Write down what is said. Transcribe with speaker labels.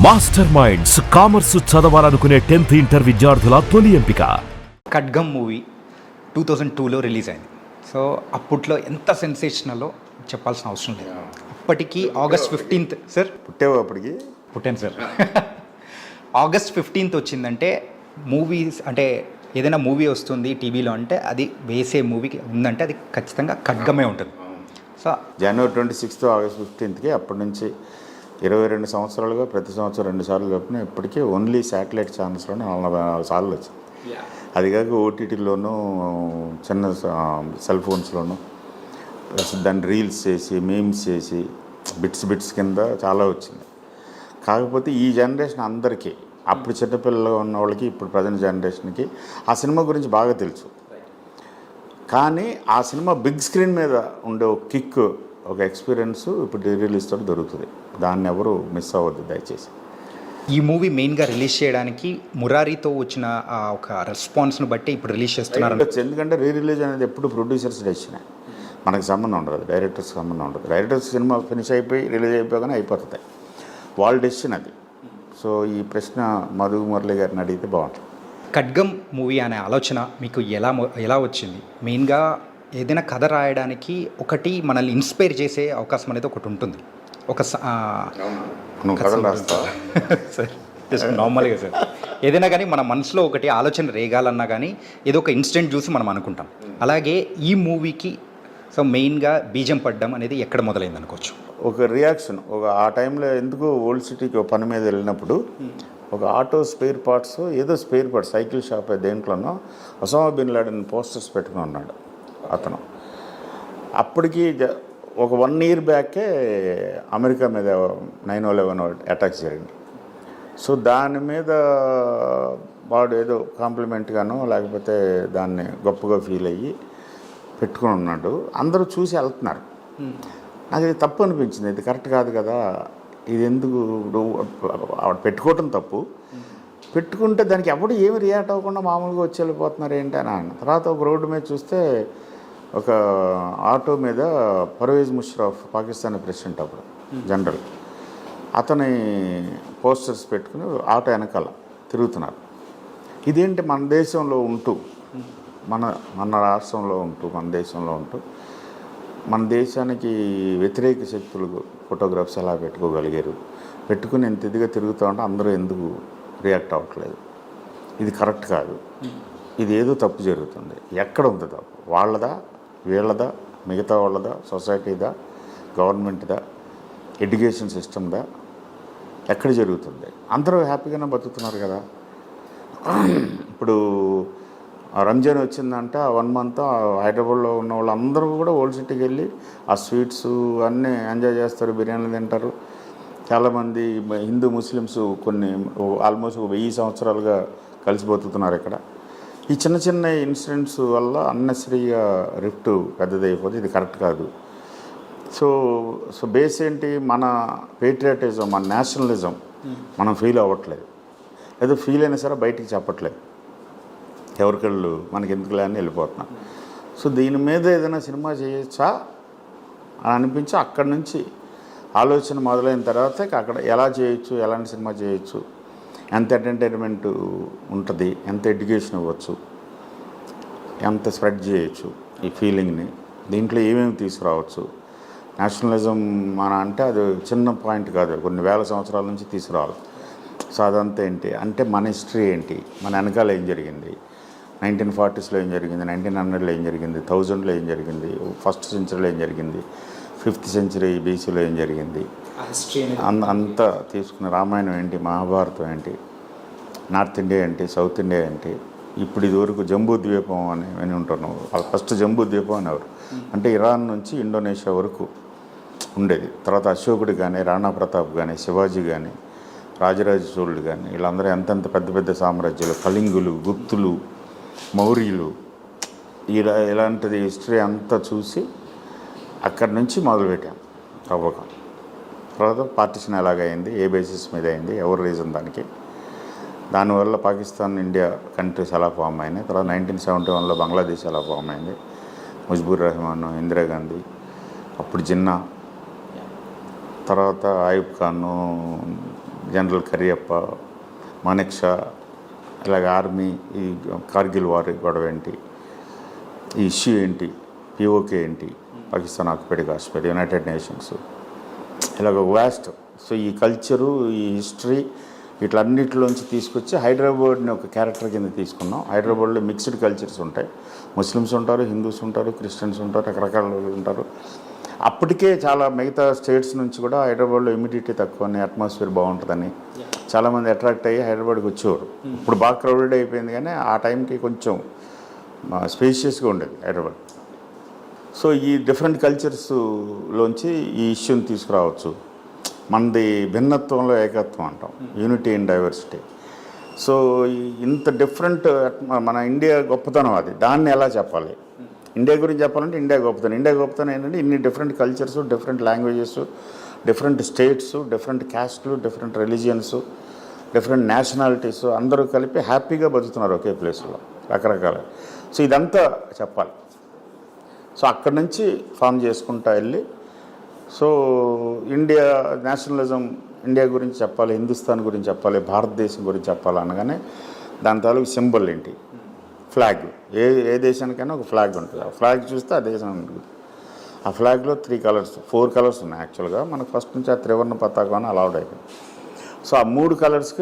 Speaker 1: Master minds commerce చదవాలనుకునే 10th inter విద్యార్థుల తొలి ఎంపిక.
Speaker 2: ఖడ్గం మూవీ 2002లో రిలీజ్ అయింది. సో అప్పట్లో ఎంత సెన్సేషనలో చెప్పాల్సిన అవసరం లేదు. అప్పటికి ఆగస్ట్ 15th సార్ పుట్టాను సార్. ఆగస్ట్ 15th వచ్చిందంటే మూవీస్ అంటే ఏదైనా మూవీ వస్తుంది టీవీలో అంటే అది వేసే మూవీకి ఉందంటే అది ఖచ్చితంగా ఖడ్గమే ఉంటుంది. సో
Speaker 3: జనవరి 26th ఆగస్ట్ 15th అప్పటి నుంచి 22 సంవత్సరాలుగా ప్రతి సంవత్సరం 2 సార్లు చెప్పిన ఇప్పటికీ ఓన్లీ శాటిలైట్ ఛానల్స్లోనే 44 సార్లు వచ్చింది. అది కాక ఓటీటీలోనూ చిన్న సెల్ ఫోన్స్లోనూ దాన్ని రీల్స్ చేసి మీమ్స్ చేసి బిట్స్ కింద చాలా వచ్చింది. కాకపోతే ఈ జనరేషన్ అందరికీ అప్పుడు చిన్నపిల్లలు ఉన్న వాళ్ళకి ఇప్పుడు ప్రజెంట్ జనరేషన్కి ఆ సినిమా గురించి బాగా తెలుసు. కానీ ఆ సినిమా బిగ్ స్క్రీన్ మీద ఉండే ఒక కిక్ ఒక ఎక్స్పీరియన్స్ ఇప్పుడు రిలీజ్ తోటి దొరుకుతుంది. దాన్ని ఎవరు మిస్ అవ్వద్దు దయచేసి.
Speaker 2: ఈ మూవీ మెయిన్గా రిలీజ్ చేయడానికి మురారితో వచ్చిన ఒక రెస్పాన్స్ను బట్టి ఇప్పుడు రిలీజ్ చేస్తున్నారు.
Speaker 3: ఎందుకంటే రిలీజ్ అనేది ఎప్పుడు ప్రొడ్యూసర్స్ డెసిషన్, మనకు సంబంధం ఉండదు, డైరెక్టర్స్ సంబంధం ఉండదు. డైరెక్టర్స్ సినిమా ఫినిష్ అయిపోయి రిలీజ్ అయిపోగానే అయిపోతుంది, వాళ్ళ డెసిషన్ అది. సో ఈ ప్రశ్న మధు మురళి గారిని అడిగితే బాగుంటుంది.
Speaker 2: ఖడ్గం మూవీ అనే ఆలోచన మీకు ఎలా వచ్చింది? మెయిన్గా ఏదైనా కథ రాయడానికి ఒకటి మనల్ని ఇన్స్పైర్ చేసే అవకాశం అనేది ఒకటి ఉంటుంది. ఒక సార్ జస్ట్ నార్మల్గా సార్ ఏదైనా కానీ మన మనసులో ఒకటి ఆలోచన రేగాలన్నా కానీ ఏదో ఒక ఇన్సిడెంట్ చూసి మనం అనుకుంటాం. అలాగే ఈ మూవీకి సో మెయిన్గా బీజం పడ్డం అనేది ఎక్కడ మొదలైంది అనుకోవచ్చు?
Speaker 3: ఒక రియాక్షన్ ఆ టైంలో ఎందుకు ఓల్డ్ సిటీకి ఒక పని మీద వెళ్ళినప్పుడు ఒక ఆటో స్పేర్ పార్ట్స్ ఏదో స్పేర్ పార్ట్స్ సైకిల్ షాప్ దేంట్లోనో ఒసామా బిన్ లాడెన్ పోస్టర్స్ పెట్టుకుని ఉన్నాడు అతను. అప్పటికి ఒక 1 year బ్యాకే అమెరికా మీద 9/11 అటాక్ జరిగింది. సో దాని మీద వాడు ఏదో కాంప్లిమెంట్గానో లేకపోతే దాన్ని గొప్పగా ఫీల్ అయ్యి పెట్టుకుని ఉన్నాడు. అందరూ చూసి వెళ్తున్నారు. నాకు ఇది తప్పు అనిపించింది, ఇది కరెక్ట్ కాదు కదా, ఇది ఎందుకు పెట్టుకోవటం తప్పు. పెట్టుకుంటే దానికి ఎవడు ఏమి రియాక్ట్ అవ్వకుండా మామూలుగా వచ్చి వెళ్ళిపోతున్నారు ఏంటి అని అన్న తర్వాత ఒక రోడ్డు మీద చూస్తే ఒక ఆటో మీద పర్వేజ్ ముషర్రఫ్ పాకిస్తానీ ప్రెసిడెంట్ అప్పుడు జనరల్, అతని పోస్టర్స్ పెట్టుకుని ఆటో వెనకాల తిరుగుతున్నారు. ఇదేంటి మన దేశంలో ఉంటూ మన రాష్ట్రంలో ఉంటూ మన దేశంలో ఉంటూ మన దేశానికి వ్యతిరేక శక్తులు ఫోటోగ్రాఫ్స్ ఎలా పెట్టుకోగలిగారు, పెట్టుకుని ఎంత ఇదిగా తిరుగుతూ ఉంటే అందరూ ఎందుకు రియాక్ట్ అవ్వట్లేదు, ఇది కరెక్ట్ కాదు, ఇది ఏదో తప్పు జరుగుతుంది. ఎక్కడ ఉంది తప్పు? వాళ్ళదా, వీళ్ళదా, మిగతా వాళ్ళదా, సొసైటీదా, గవర్నమెంట్దా, ఎడ్యుకేషన్ సిస్టమ్దా, ఎక్కడ జరుగుతుంది? అందరూ హ్యాపీగానే బతుకుతున్నారు కదా. ఇప్పుడు రంజాన్ వచ్చిందంటే ఆ 1 month హైదరాబాద్లో ఉన్న వాళ్ళందరూ కూడా ఓల్డ్ సిటీకి వెళ్ళి ఆ స్వీట్స్ అన్నీ ఎంజాయ్ చేస్తారు, బిర్యానీలు తింటారు. చాలామంది హిందూ ముస్లిమ్స్ కొన్ని ఆల్మోస్ట్ 1000 సంవత్సరాలుగా కలిసి బతుకుతున్నారు ఇక్కడ. ఈ చిన్న ఇన్సిడెంట్స్ వల్ల అన్నెసరీగా రిఫ్ట్ పెద్దదైపోతే ఇది కరెక్ట్ కాదు. సో బేస్ ఏంటి? మన పేట్రియాటిజం, మన నేషనలిజం మనం ఫీల్ అవ్వట్లేదు. ఏదో ఫీల్ అయినా సరే బయటికి చెప్పట్లేదు, ఎవరికళ్ళు మనకి ఎందుకులే అని వెళ్ళిపోతున్నాం. సో దీని మీద ఏదైనా సినిమా చేయొచ్చా అని అనిపించి అక్కడి నుంచి ఆలోచన మొదలైన తర్వాత అక్కడ ఎలా చేయొచ్చు, ఎలాంటి సినిమా చేయొచ్చు, ఎంత ఎంటర్టైన్మెంట్ ఉంటుంది, ఎంత ఎడ్యుకేషన్ ఇవ్వచ్చు, ఎంత స్ప్రెడ్ చేయొచ్చు ఈ ఫీలింగ్ని, దీంట్లో ఏమేమి తీసుకురావచ్చు. నేషనలిజం మన అంటే అది చిన్న పాయింట్ కాదు, కొన్ని వేల సంవత్సరాల నుంచి తీసుకురావాలి. సో అదంతా ఏంటి అంటే మన హిస్టరీ ఏంటి, మన వెనకాల ఏం జరిగింది, 1940sలో ఏం జరిగింది, 1900లో ఏం జరిగింది, 1000లో ఏం జరిగింది, 1st centuryలో ఏం జరిగింది, 5th century BCలో ఏం జరిగింది, అంతా తీసుకున్న రామాయణం ఏంటి, మహాభారతం ఏంటి, నార్త్ ఇండియా ఏంటి, సౌత్ ఇండియా ఏంటి. ఇప్పుడు ఇదివరకు జంబూ ద్వీపం అని విని ఉంటున్నావు. ఫస్ట్ జంబూ ద్వీపం అనేవారు, అంటే ఇరాన్ నుంచి ఇండోనేషియా వరకు ఉండేది. తర్వాత అశోకుడు కానీ, రాణా ప్రతాప్ కానీ, శివాజీ కానీ, రాజరాజ చోళుడు కానీ, వీళ్ళందరూ ఎంతెంత పెద్ద సామ్రాజ్యాలు, కళింగులు, గుప్తులు, మౌర్యులు, ఇలాంటిది హిస్టరీ అంతా చూసి అక్కడి నుంచి మొదలుపెట్టాం తవ్వకం. తర్వాత పార్టిషన్ ఎలాగైంది, ఏ బేసిస్ మీద అయింది, ఎవరు రీజన్ దానికి, దానివల్ల పాకిస్తాన్ ఇండియా కంట్రీస్ ఎలా ఫామ్ అయినాయి, తర్వాత 1971లో బంగ్లాదేశ్ ఎలా ఫామ్ అయింది, ముజిబుర్ రెహమాన్, ఇందిరాగాంధీ, అప్పుడు జిన్నా, తర్వాత ఆయుబ్ ఖాను, జనరల్ కరియప్ప, మానెక్ షా, ఇలాగ ఆర్మీ, ఈ కార్గిల్ వార్ గొడవ ఏంటి, ఈ ఇష్యూ ఏంటి, పిఓకే ఏంటి, Pakistan occupied Kashmir, United nations, ఇలాగ వాస్ట్. సో ఈ కల్చరు, ఈ హిస్టరీ వీటన్నిటిలోంచి తీసుకొచ్చి హైదరాబాద్ని ఒక క్యారెక్టర్ కింద తీసుకున్నాం. హైదరాబాద్లో మిక్స్డ్ కల్చర్స్ ఉంటాయి, ముస్లిమ్స్ ఉంటారు, హిందూస్ ఉంటారు, క్రిస్టియన్స్ ఉంటారు, రకరకాల ఉంటారు. అప్పటికే చాలా మిగతా స్టేట్స్ నుంచి కూడా హైదరాబాద్లో హ్యూమిడిటీ తక్కువ అని, అట్మాస్ఫియర్ బాగుంటుందని చాలామంది అట్రాక్ట్ అయ్యి హైదరాబాద్కి వచ్చేవారు. ఇప్పుడు బాగా క్రౌడెడ్ అయిపోయింది, కానీ ఆ టైంకి కొంచెం స్పేషియస్గా ఉండేది హైదరాబాద్. సో ఈ డిఫరెంట్ కల్చర్స్లోంచి ఈ ఇష్యూని తీసుకురావచ్చు. మనది భిన్నత్వంలో ఏకత్వం అంటాం, యూనిటీ ఇన్ డైవర్సిటీ. సో ఇంత డిఫరెంట్ మన ఇండియా గొప్పతనం అది. దాన్ని ఎలా చెప్పాలి? ఇండియా గురించి చెప్పాలంటే ఇండియా గొప్పతనం ఏంటంటే ఇన్ని different cultures, different languages, different states, different క్యాస్ట్లు, డిఫరెంట్ రిలీజియన్స్, డిఫరెంట్ నేషనాలిటీస్ అందరూ కలిపి హ్యాపీగా బతుకుతున్నారు ఒకే ప్లేస్లో రకరకాల. సో ఇదంతా చెప్పాలి. సో అక్కడి నుంచి ఫామ్ చేసుకుంటా వెళ్ళి, సో ఇండియా నేషనలిజం, ఇండియా గురించి చెప్పాలి, హిందుస్థాన్ గురించి చెప్పాలి, భారతదేశం గురించి చెప్పాలి అనగానే దాని తాలూకు సింబల్ ఏంటి? ఫ్లాగ్. ఏ దేశానికైనా ఒక ఫ్లాగ్ ఉంటుంది. ఆ ఫ్లాగ్ చూస్తే ఆ దేశం ఉంటుంది. ఆ ఫ్లాగ్లో 4 కలర్స్ ఉన్నాయి యాక్చువల్గా. మనకు ఫస్ట్ నుంచి ఆ త్రివర్ణ పతాకం అని అలౌడ్ అయిపోయింది. సో ఆ 3 కలర్స్కి